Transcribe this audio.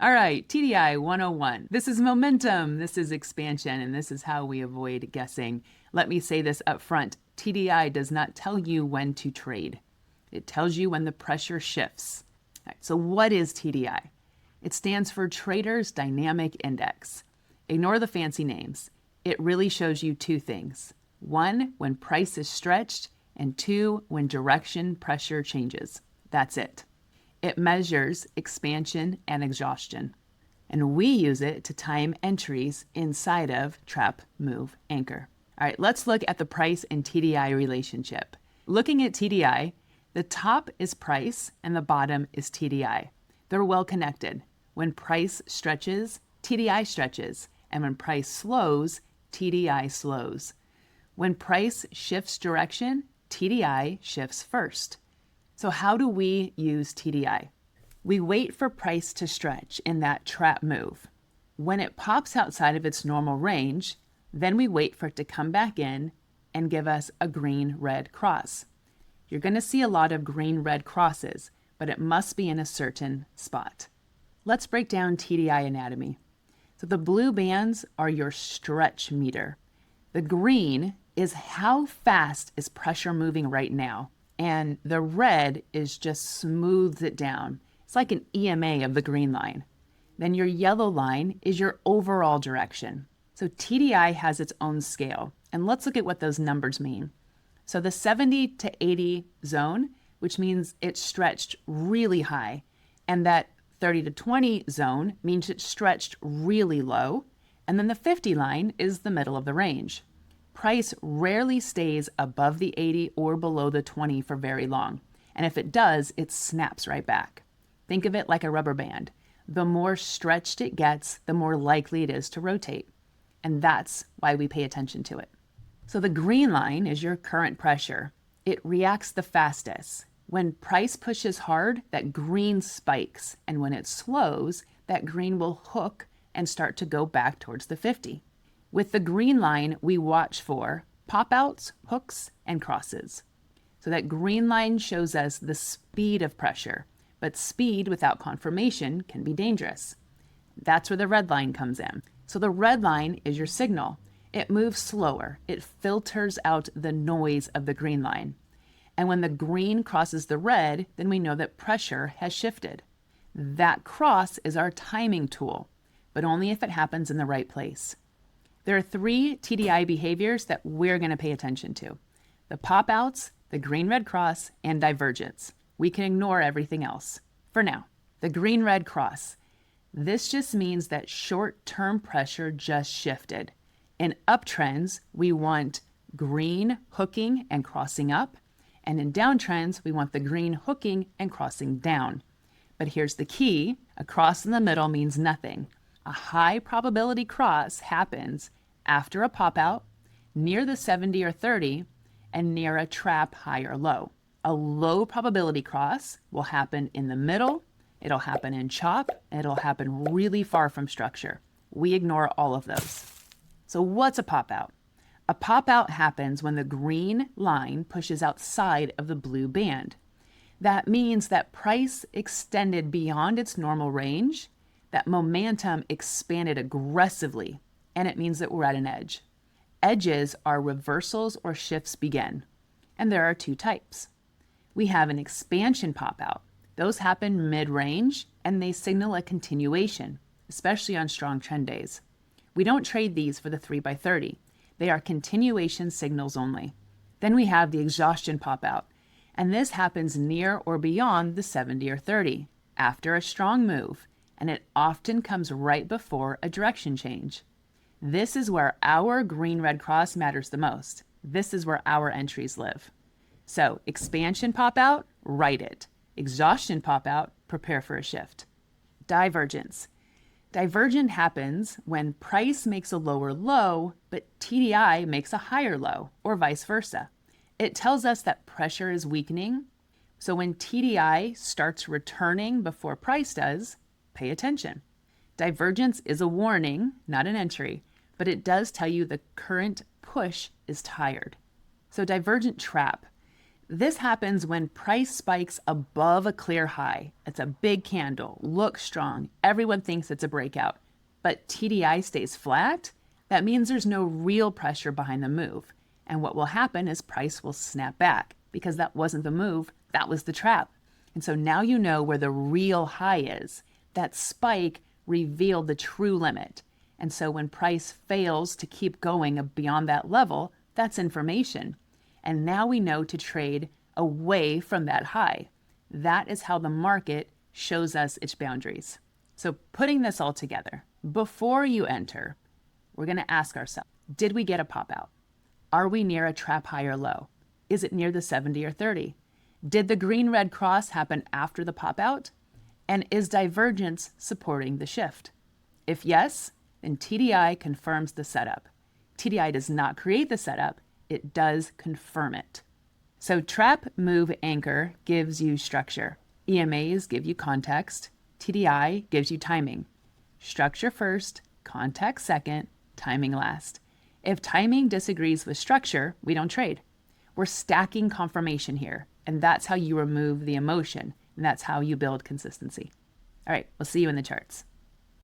All right, TDI 101. This is momentum, this is expansion, and this is how we avoid guessing. Let me say this up front. TDI does not tell you when to trade. It tells you when the pressure shifts. All right, so what is TDI? It stands for Traders Dynamic Index. Ignore the fancy names. It really shows you two things. One, when price is stretched, and two, when direction pressure changes. That's it. It measures expansion and exhaustion, and we use it to time entries inside of Trap, Move, Anchor. All right, let's look at the price and TDI relationship. Looking at TDI, the top is price and the bottom is TDI. They're well connected. When price stretches, TDI stretches, and when price slows, TDI slows. When price shifts direction, TDI shifts first. So how do we use TDI? We wait for price to stretch in that trap move. When it pops outside of its normal range, then we wait for it to come back in and give us a green-red cross. You're going to see a lot of green-red crosses, but it must be in a certain spot. Let's break down TDI anatomy. So the blue bands are your stretch meter. The green is how fast is pressure moving right now. And the red is just smooths it down. It's like an EMA of the green line. Then your yellow line is your overall direction. So TDI has its own scale. And let's look at what those numbers mean. So the 70 to 80 zone, which means it's stretched really high. And that 30 to 20 zone means it's stretched really low. And then the 50 line is the middle of the range. Price rarely stays above the 80 or below the 20 for very long. And if it does, it snaps right back. Think of it like a rubber band. The more stretched it gets, the more likely it is to rotate. And that's why we pay attention to it. So the green line is your current pressure. It reacts the fastest. When price pushes hard, that green spikes. And when it slows, that green will hook and start to go back towards the 50. With the green line, we watch for pop-outs, hooks, and crosses. So that green line shows us the speed of pressure, but speed without confirmation can be dangerous. That's where the red line comes in. So the red line is your signal. It moves slower. It filters out the noise of the green line. And when the green crosses the red, then we know that pressure has shifted. That cross is our timing tool, but only if it happens in the right place. There are three TDI behaviors that we're going to pay attention to: the pop-outs, the green-red cross, and divergence. We can ignore everything else for now. The green-red cross. This just means that short-term pressure just shifted. In uptrends, we want green hooking and crossing up, and in downtrends, we want the green hooking and crossing down. But here's the key: a cross in the middle means nothing. A high probability cross happens after a pop-out, near the 70 or 30, and near a trap high or low. A low probability cross will happen in the middle, it'll happen in chop, and it'll happen really far from structure. We ignore all of those. So what's a pop-out? A pop-out happens when the green line pushes outside of the blue band. That means that price extended beyond its normal range, that momentum expanded aggressively, and it means that we're at an edge. Edges are reversals or shifts begin, and there are two types. We have an expansion pop-out. Those happen mid-range, and they signal a continuation, especially on strong trend days. We don't trade these for the 3x30. They are continuation signals only. Then we have the exhaustion pop-out, and this happens near or beyond the 70 or 30, after a strong move, and it often comes right before a direction change. This is where our green-red cross matters the most. This is where our entries live. So expansion pop-out, write it. Exhaustion pop-out, prepare for a shift. Divergence. Divergent happens when price makes a lower low, but TDI makes a higher low, or vice versa. It tells us that pressure is weakening. So when TDI starts returning before price does, pay attention. Divergence is a warning, not an entry, but it does tell you the current push is tired. So divergent trap. This happens when price spikes above a clear high. It's a big candle, looks strong. Everyone thinks it's a breakout. But TDI stays flat. That means there's no real pressure behind the move. And what will happen is price will snap back because that wasn't the move, that was the trap. And so now you know where the real high is. That spike revealed the true limit. And so when price fails to keep going beyond that level, that's information. And now we know to trade away from that high. That is how the market shows us its boundaries. So putting this all together, before you enter, we're going to ask ourselves, did we get a pop out? Are we near a trap high or low? Is it near the 70 or 30? Did the green-red cross happen after the pop out? And is divergence supporting the shift? If yes, then TDI confirms the setup. TDI does not create the setup, it does confirm it. So trap, move, anchor gives you structure. EMAs give you context. TDI gives you timing. Structure first, context second, timing last. If timing disagrees with structure, we don't trade. We're stacking confirmation here, and that's how you remove the emotion, and that's how you build consistency. All right, we'll see you in the charts.